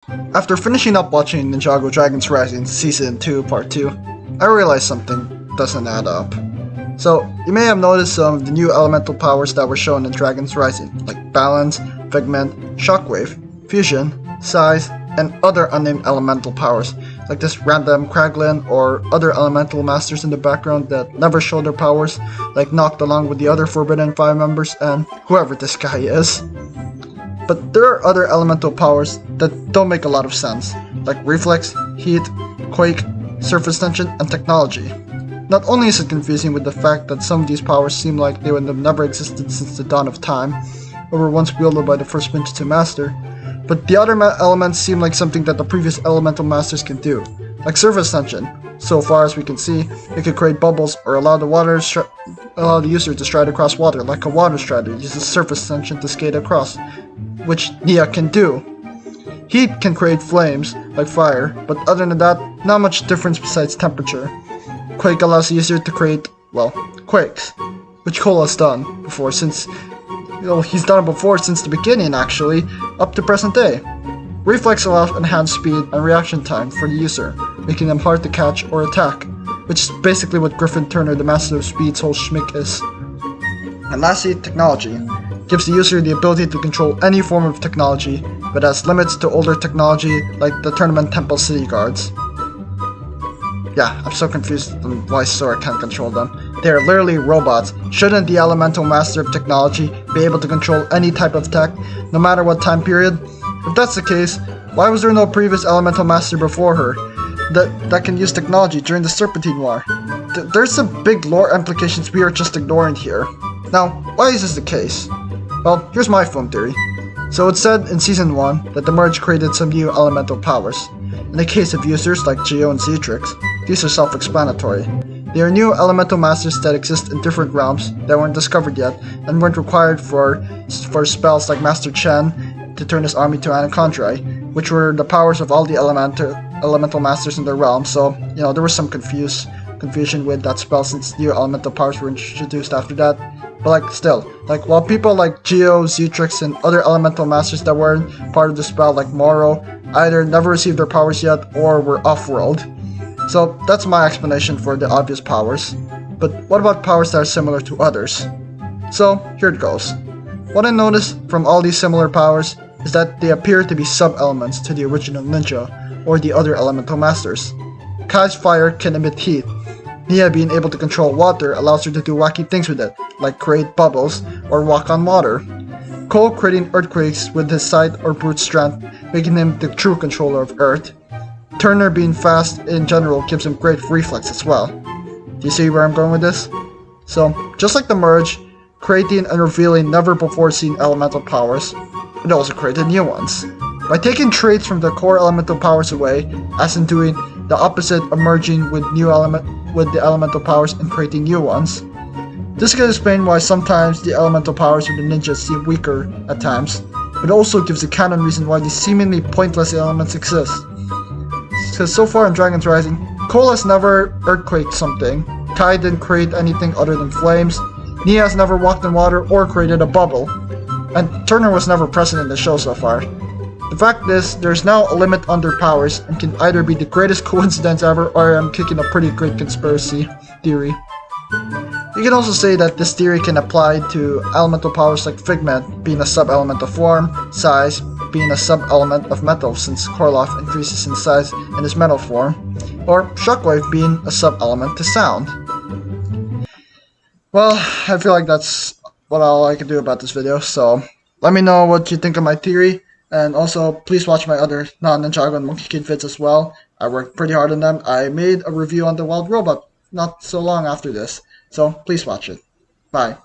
After finishing up watching Ninjago Dragons Rising Season 2 Part 2, I realized something doesn't add up. So, you may have noticed some of the new elemental powers that were shown in Dragons Rising, like Balance, Figment, Shockwave, Fusion, Size, and other unnamed elemental powers, like this random Kraglin or other elemental masters in the background that never show their powers, like Noct along with the other Forbidden 5 members and whoever this guy is. But there are other elemental powers that don't make a lot of sense, like Reflex, Heat, Quake, Surface Tension, and Technology. Not only is it confusing with the fact that some of these powers seem like they would have never existed since the dawn of time, or were once wielded by the first Ninjago Master, but the other elements seem like something that the previous elemental masters can do, like Surface Tension. So far as we can see, it could create bubbles or allow the user to stride across water, like a water strider uses Surface Tension to skate across, which Nia can do. Heat can create flames, like fire, but other than that, not much difference besides temperature. Quake allows the user to create, well, quakes, which Cole has done before since, he's done it before since the beginning actually, up to present day. Reflex allows enhanced speed and reaction time for the user, making them hard to catch or attack, which is basically what Griffin Turner, the Master of Speed's whole schmick is. And lastly, Technology gives the user the ability to control any form of technology, but has limits to older technology like the Tournament Temple City Guards. Yeah, I'm so confused on why Sora can't control them. They are literally robots. Shouldn't the Elemental Master of Technology be able to control any type of tech, no matter what time period? If that's the case, why was there no previous Elemental Master before her that can use technology during the Serpentine War? There's some big lore implications we are just ignoring here. Now, why is this the case? Well, here's my fun theory. So it's said in Season 1 that the merge created some new elemental powers. In the case of users like Geo and Zetrix, these are self-explanatory. They are new elemental masters that exist in different realms that weren't discovered yet and weren't required for spells like Master Chen to turn his army to Anacondri, which were the powers of all the elemental masters in their realm, so, there was some confusion with that spell since new elemental powers were introduced after that. But while people like Geo, Zetrix, and other elemental masters that weren't part of the spell like Moro either never received their powers yet or were off-world. So that's my explanation for the obvious powers. But what about powers that are similar to others? So here it goes. What I noticed from all these similar powers is that they appear to be sub-elements to the original ninja or the other elemental masters. Kai's fire can emit heat. Nia being able to control water allows her to do wacky things with it, like create bubbles or walk on water. Cole creating earthquakes with his sight or brute strength, making him the true controller of Earth. Turner being fast in general gives him great reflex as well. Do you see where I'm going with this? So, just like the merge, creating and revealing never before seen elemental powers, it also created new ones. By taking traits from the core elemental powers away, as in doing the opposite of merging with the elemental powers and creating new ones. This can explain why sometimes the elemental powers of the ninjas seem weaker at times, but also gives a canon reason why these seemingly pointless elements exist. Because so far in Dragons Rising, Cole has never earthquaked something, Kai didn't create anything other than flames, Nia has never walked in water or created a bubble, and Turner was never present in the show so far. The fact is, there's now a limit on their powers and can either be the greatest coincidence ever or I'm kicking a pretty great conspiracy theory. You can also say that this theory can apply to elemental powers like Figment being a sub-element of form, Size being a sub-element of metal since Korloff increases in size in his metal form, or Shockwave being a sub-element to sound. Well, I feel like that's all I can do about this video, so let me know what you think of my theory. And also, please watch my other non-Ninjago and Monkey Kid vids as well. I worked pretty hard on them. I made a review on the Wild Robot not so long after this. So, please watch it. Bye.